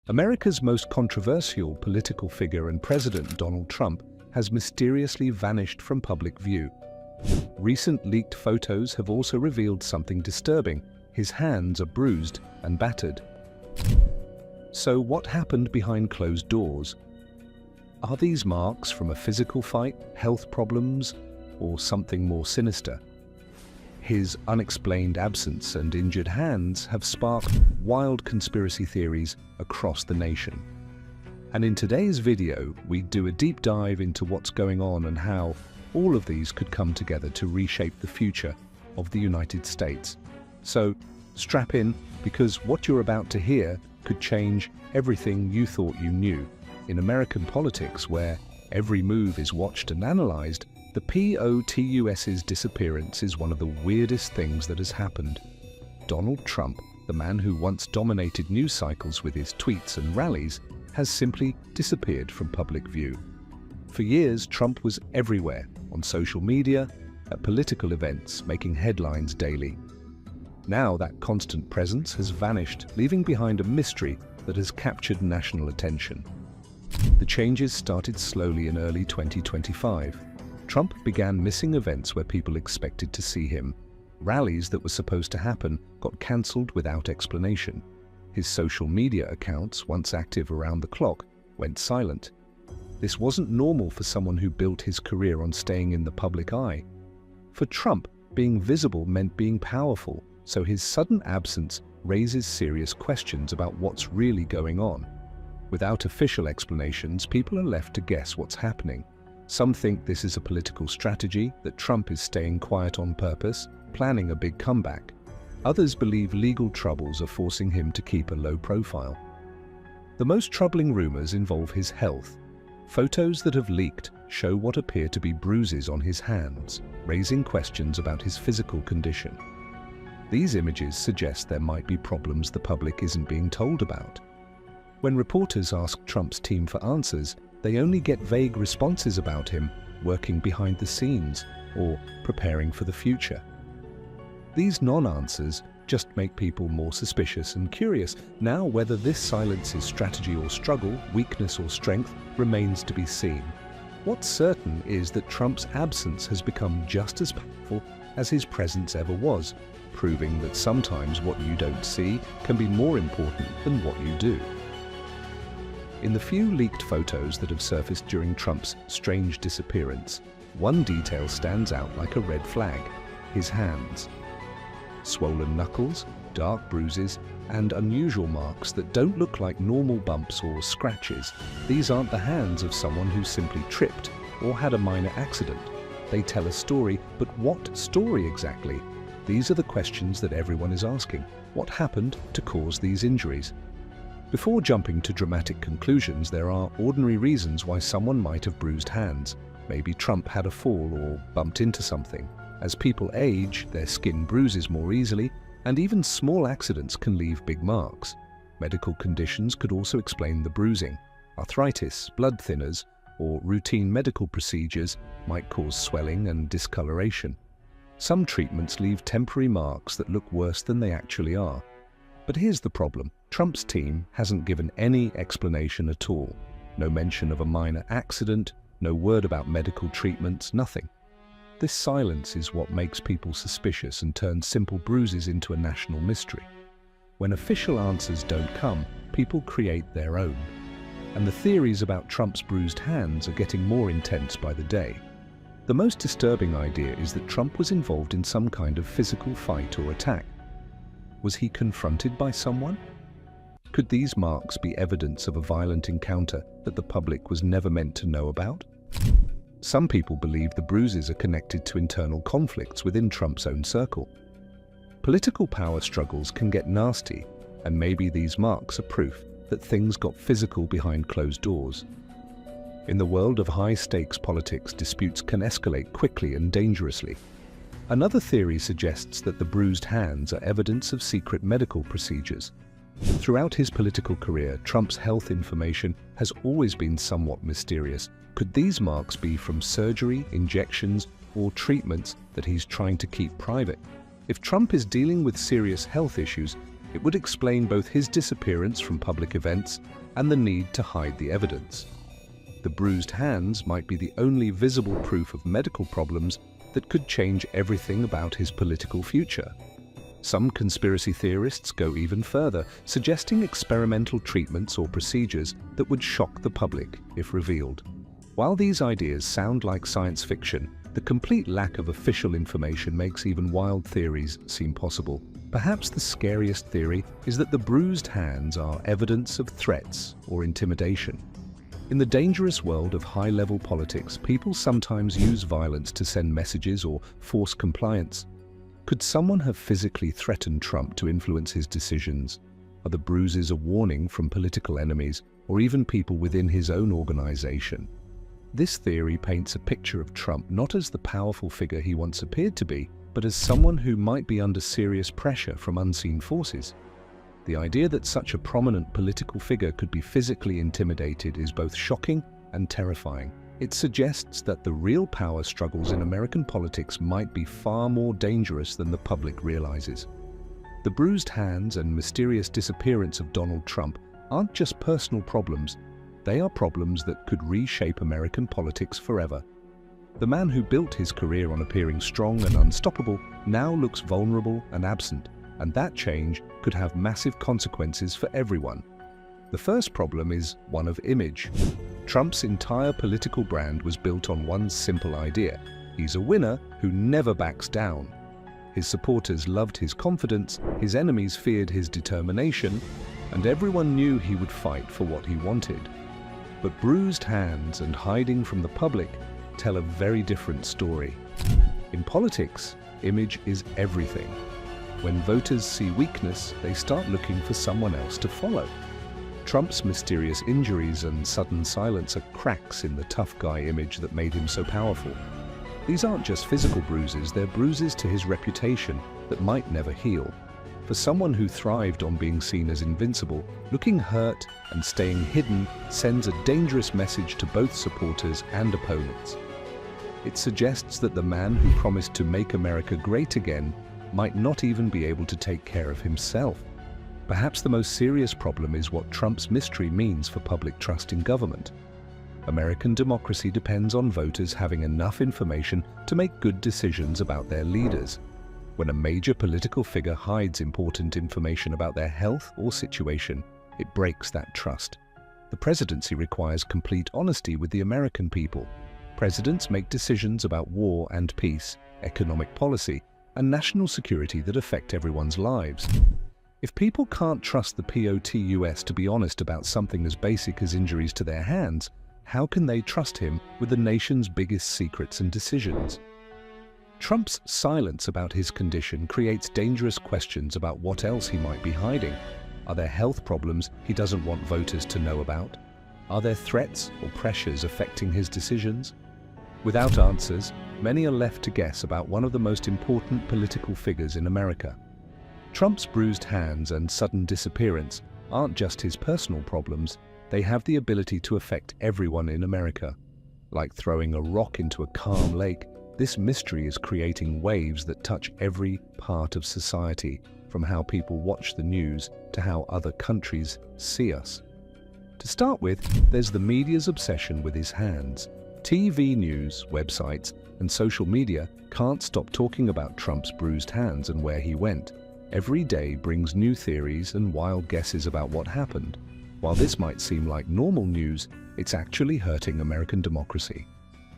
America's most controversial political figure and president, Donald Trump, has mysteriously vanished from public view. Recent leaked photos have also revealed something disturbing. His hands are bruised and battered. So what happened behind closed doors? Are these marks from a physical fight, health problems, or something more sinister? His unexplained absence and injured hands have sparked wild conspiracy theories across the nation. And in today's video, we do a deep dive into what's going on and how all of these could come together to reshape the future of the United States. So strap in, because what you're about to hear could change everything you thought you knew. In American politics, where every move is watched and analyzed, the POTUS's disappearance is one of the weirdest things that has happened. Donald Trump, the man who once dominated news cycles with his tweets and rallies, has simply disappeared from public view. For years, Trump was everywhere, on social media, at political events, making headlines daily. Now that constant presence has vanished, leaving behind a mystery that has captured national attention. The changes started slowly in early 2025. Trump began missing events where people expected to see him. Rallies that were supposed to happen got cancelled without explanation. His social media accounts, once active around the clock, went silent. This wasn't normal for someone who built his career on staying in the public eye. For Trump, being visible meant being powerful, so his sudden absence raises serious questions about what's really going on. Without official explanations, people are left to guess what's happening. Some think this is a political strategy, that Trump is staying quiet on purpose, planning a big comeback. Others believe legal troubles are forcing him to keep a low profile. The most troubling rumors involve his health. Photos that have leaked show what appear to be bruises on his hands, raising questions about his physical condition. These images suggest there might be problems the public isn't being told about. When reporters ask Trump's team for answers, they only get vague responses about him working behind the scenes or preparing for the future. These non-answers just make people more suspicious and curious. Now, whether this silence is strategy or struggle, weakness or strength, remains to be seen. What's certain is that Trump's absence has become just as powerful as his presence ever was, proving that sometimes what you don't see can be more important than what you do. In the few leaked photos that have surfaced during Trump's strange disappearance, one detail stands out like a red flag: his hands. Swollen knuckles, dark bruises, and unusual marks that don't look like normal bumps or scratches. These aren't the hands of someone who simply tripped or had a minor accident. They tell a story, but what story exactly? These are the questions that everyone is asking. What happened to cause these injuries? Before jumping to dramatic conclusions, there are ordinary reasons why someone might have bruised hands. Maybe Trump had a fall or bumped into something. As people age, their skin bruises more easily, and even small accidents can leave big marks. Medical conditions could also explain the bruising. Arthritis, blood thinners, or routine medical procedures might cause swelling and discoloration. Some treatments leave temporary marks that look worse than they actually are. But here's the problem. Trump's team hasn't given any explanation at all. No mention of a minor accident, no word about medical treatments, nothing. This silence is what makes people suspicious and turns simple bruises into a national mystery. When official answers don't come, people create their own. And the theories about Trump's bruised hands are getting more intense by the day. The most disturbing idea is that Trump was involved in some kind of physical fight or attack. Was he confronted by someone? Could these marks be evidence of a violent encounter that the public was never meant to know about? Some people believe the bruises are connected to internal conflicts within Trump's own circle. Political power struggles can get nasty, and maybe these marks are proof that things got physical behind closed doors. In the world of high-stakes politics, disputes can escalate quickly and dangerously. Another theory suggests that the bruised hands are evidence of secret medical procedures. Throughout his political career, Trump's health information has always been somewhat mysterious. Could these marks be from surgery, injections, or treatments that he's trying to keep private? If Trump is dealing with serious health issues, It would explain both his disappearance from public events and the need to hide the evidence. The bruised hands might be the only visible proof of medical problems that could change everything about his political future. Some conspiracy theorists go even further, suggesting experimental treatments or procedures that would shock the public if revealed. While these ideas sound like science fiction, the complete lack of official information makes even wild theories seem possible. Perhaps the scariest theory is that the bruised hands are evidence of threats or intimidation. In the dangerous world of high-level politics, people sometimes use violence to send messages or force compliance. Could someone have physically threatened Trump to influence his decisions? Are the bruises a warning from political enemies or even people within his own organization? This theory paints a picture of Trump not as the powerful figure he once appeared to be, but as someone who might be under serious pressure from unseen forces. The idea that such a prominent political figure could be physically intimidated is both shocking and terrifying. It suggests that the real power struggles in American politics might be far more dangerous than the public realizes. The bruised hands and mysterious disappearance of Donald Trump aren't just personal problems, they are problems that could reshape American politics forever. The man who built his career on appearing strong and unstoppable now looks vulnerable and absent, and that change could have massive consequences for everyone. The first problem is one of image. Trump's entire political brand was built on one simple idea. He's a winner who never backs down. His supporters loved his confidence, his enemies feared his determination, and everyone knew he would fight for what he wanted. But bruised hands and hiding from the public tell a very different story. In politics, image is everything. When voters see weakness, they start looking for someone else to follow. Trump's mysterious injuries and sudden silence are cracks in the tough guy image that made him so powerful. These aren't just physical bruises, they're bruises to his reputation that might never heal. For someone who thrived on being seen as invincible, looking hurt and staying hidden sends a dangerous message to both supporters and opponents. It suggests that the man who promised to make America great again might not even be able to take care of himself. Perhaps the most serious problem is what Trump's mystery means for public trust in government. American democracy depends on voters having enough information to make good decisions about their leaders. When a major political figure hides important information about their health or situation, it breaks that trust. The presidency requires complete honesty with the American people. Presidents make decisions about war and peace, economic policy, and national security that affect everyone's lives. If people can't trust the POTUS to be honest about something as basic as injuries to their hands, how can they trust him with the nation's biggest secrets and decisions? Trump's silence about his condition creates dangerous questions about what else he might be hiding. Are there health problems he doesn't want voters to know about? Are there threats or pressures affecting his decisions? Without answers, many are left to guess about one of the most important political figures in America. Trump's bruised hands and sudden disappearance aren't just his personal problems, they have the ability to affect everyone in America. Like throwing a rock into a calm lake, this mystery is creating waves that touch every part of society, from how people watch the news to how other countries see us. To start with, there's the media's obsession with his hands. TV news, websites, and social media can't stop talking about Trump's bruised hands and where he went. Every day brings new theories and wild guesses about what happened. While this might seem like normal news, it's actually hurting American democracy.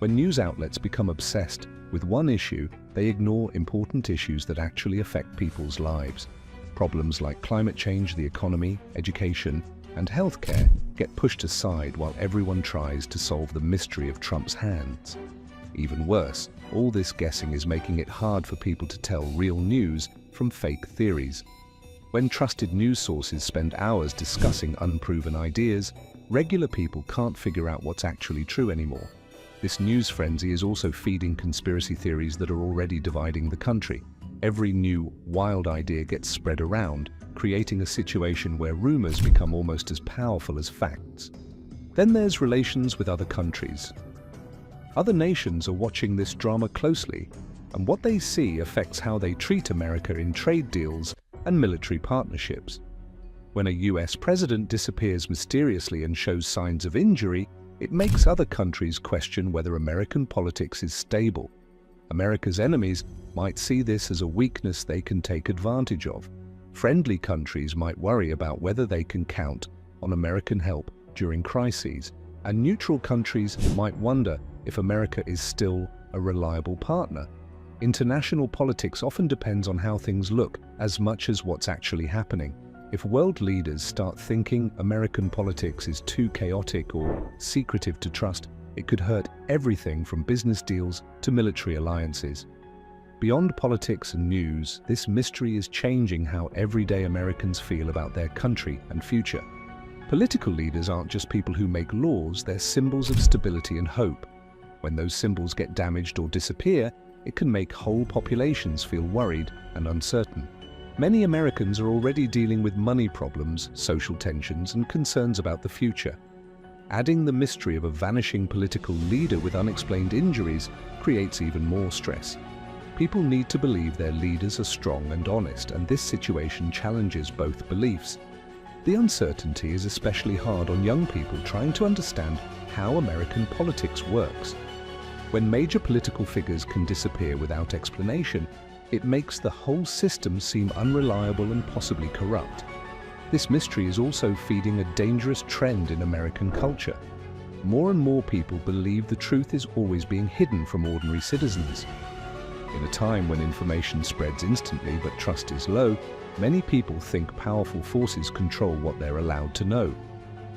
When news outlets become obsessed with one issue, they ignore important issues that actually affect people's lives. Problems like climate change, the economy, education, and healthcare get pushed aside while everyone tries to solve the mystery of Trump's hands. Even worse, all this guessing is making it hard for people to tell real news from fake theories. When trusted news sources spend hours discussing unproven ideas, regular people can't figure out what's actually true anymore. This news frenzy is also feeding conspiracy theories that are already dividing the country. Every new, wild idea gets spread around, creating a situation where rumors become almost as powerful as facts. Then there's relations with other countries. Other nations are watching this drama closely, and what they see affects how they treat America in trade deals and military partnerships. When a US president disappears mysteriously and shows signs of injury, it makes other countries question whether American politics is stable. America's enemies might see this as a weakness they can take advantage of. Friendly countries might worry about whether they can count on American help during crises, and neutral countries might wonder if America is still a reliable partner. International politics often depends on how things look as much as what's actually happening. If world leaders start thinking American politics is too chaotic or secretive to trust, it could hurt everything from business deals to military alliances. Beyond politics and news, this mystery is changing how everyday Americans feel about their country and future. Political leaders aren't just people who make laws, they're symbols of stability and hope. When those symbols get damaged or disappear, it can make whole populations feel worried and uncertain. Many Americans are already dealing with money problems, social tensions, and concerns about the future. Adding the mystery of a vanishing political leader with unexplained injuries creates even more stress. People need to believe their leaders are strong and honest, and this situation challenges both beliefs. The uncertainty is especially hard on young people trying to understand how American politics works. When major political figures can disappear without explanation, it makes the whole system seem unreliable and possibly corrupt. This mystery is also feeding a dangerous trend in American culture. More and more people believe the truth is always being hidden from ordinary citizens. In a time when information spreads instantly but trust is low, many people think powerful forces control what they're allowed to know.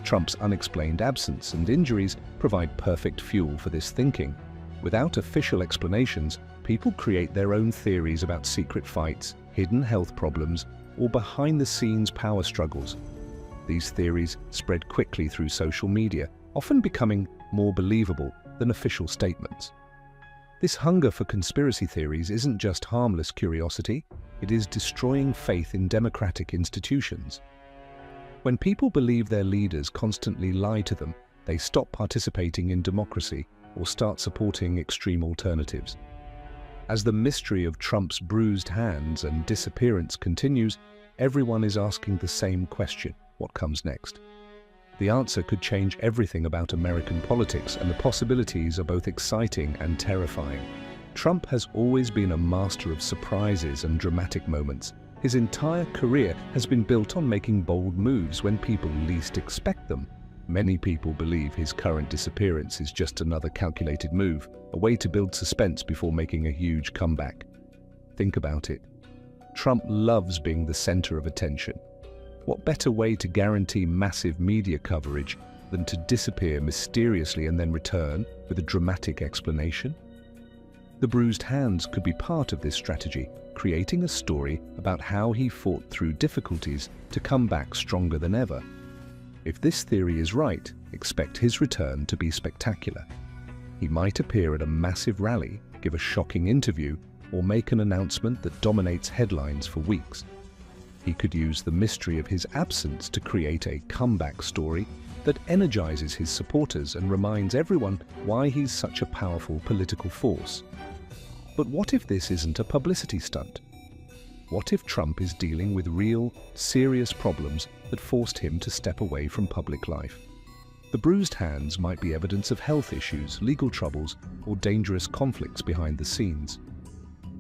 Trump's unexplained absence and injuries provide perfect fuel for this thinking. Without official explanations, people create their own theories about secret fights, hidden health problems, or behind-the-scenes power struggles. These theories spread quickly through social media, often becoming more believable than official statements. This hunger for conspiracy theories isn't just harmless curiosity, it is destroying faith in democratic institutions. When people believe their leaders constantly lie to them, they stop participating in democracy or start supporting extreme alternatives. As the mystery of Trump's bruised hands and disappearance continues, everyone is asking the same question: what comes next? The answer could change everything about American politics, and the possibilities are both exciting and terrifying. Trump has always been a master of surprises and dramatic moments. His entire career has been built on making bold moves when people least expect them. Many people believe his current disappearance is just another calculated move, a way to build suspense before making a huge comeback. Think about it. Trump loves being the center of attention. What better way to guarantee massive media coverage than to disappear mysteriously and then return with a dramatic explanation? The bruised hands could be part of this strategy, creating a story about how he fought through difficulties to come back stronger than ever. If this theory is right, expect his return to be spectacular. He might appear at a massive rally, give a shocking interview, or make an announcement that dominates headlines for weeks. He could use the mystery of his absence to create a comeback story that energizes his supporters and reminds everyone why he's such a powerful political force. But what if this isn't a publicity stunt? What if Trump is dealing with real, serious problems that forced him to step away from public life? The bruised hands might be evidence of health issues, legal troubles, or dangerous conflicts behind the scenes.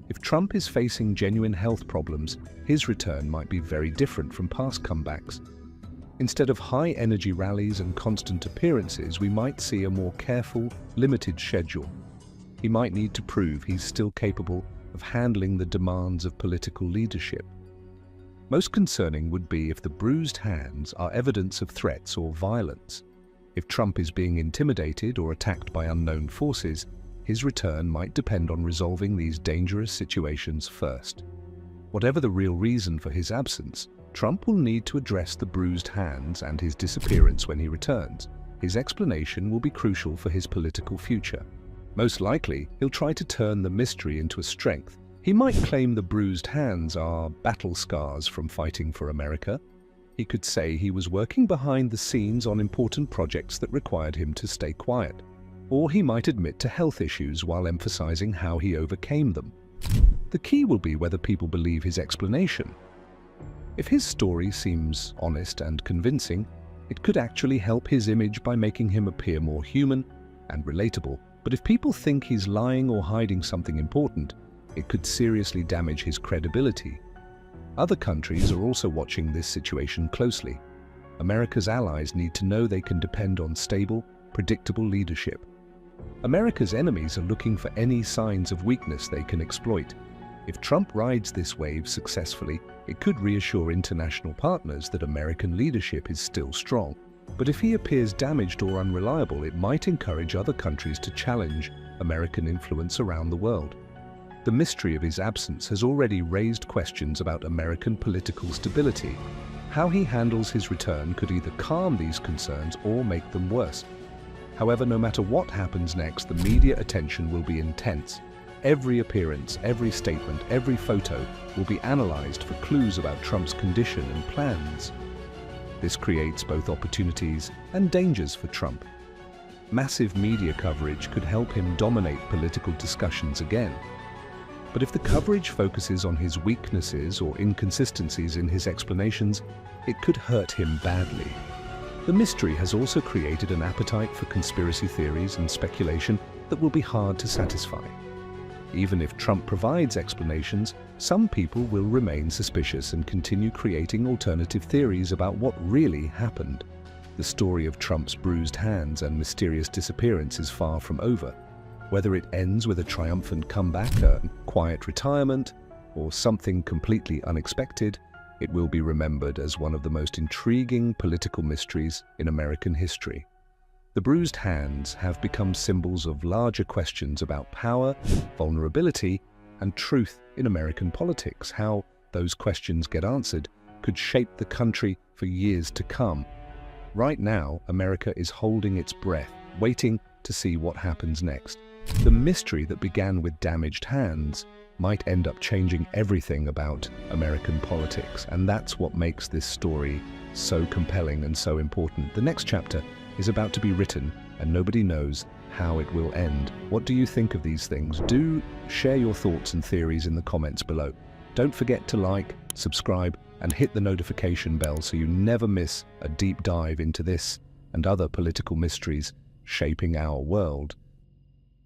If Trump is facing genuine health problems, his return might be very different from past comebacks. Instead of high-energy rallies and constant appearances, we might see a more careful, limited schedule. He might need to prove he's still capable of handling the demands of political leadership. Most concerning would be if the bruised hands are evidence of threats or violence. If Trump is being intimidated or attacked by unknown forces, his return might depend on resolving these dangerous situations first. Whatever the real reason for his absence, Trump will need to address the bruised hands and his disappearance when he returns. His explanation will be crucial for his political future. Most likely, he'll try to turn the mystery into a strength. He might claim the bruised hands are battle scars from fighting for America. He could say he was working behind the scenes on important projects that required him to stay quiet. Or he might admit to health issues while emphasizing how he overcame them. The key will be whether people believe his explanation. If his story seems honest and convincing, it could actually help his image by making him appear more human and relatable. But if people think he's lying or hiding something important, it could seriously damage his credibility. Other countries are also watching this situation closely. America's allies need to know they can depend on stable, predictable leadership. America's enemies are looking for any signs of weakness they can exploit. If Trump rides this wave successfully, it could reassure international partners that American leadership is still strong. But if he appears damaged or unreliable, it might encourage other countries to challenge American influence around the world. The mystery of his absence has already raised questions about American political stability. How he handles his return could either calm these concerns or make them worse. However, no matter what happens next, the media attention will be intense. Every appearance, every statement, every photo will be analyzed for clues about Trump's condition and plans. This creates both opportunities and dangers for Trump. Massive media coverage could help him dominate political discussions again. But if the coverage focuses on his weaknesses or inconsistencies in his explanations, it could hurt him badly. The mystery has also created an appetite for conspiracy theories and speculation that will be hard to satisfy. Even if Trump provides explanations, some people will remain suspicious and continue creating alternative theories about what really happened. The story of Trump's bruised hands and mysterious disappearance is far from over. Whether it ends with a triumphant comeback, a quiet retirement, or something completely unexpected, it will be remembered as one of the most intriguing political mysteries in American history. The bruised hands have become symbols of larger questions about power, vulnerability, and truth in American politics. How those questions get answered could shape the country for years to come. Right now, America is holding its breath, waiting to see what happens next. The mystery that began with damaged hands might end up changing everything about American politics, and that's what makes this story so compelling and so important. The next chapter is about to be written, and nobody knows how it will end. What do you think of these things? Do share your thoughts and theories in the comments below. Don't forget to like, subscribe, and hit the notification bell so you never miss a deep dive into this and other political mysteries shaping our world.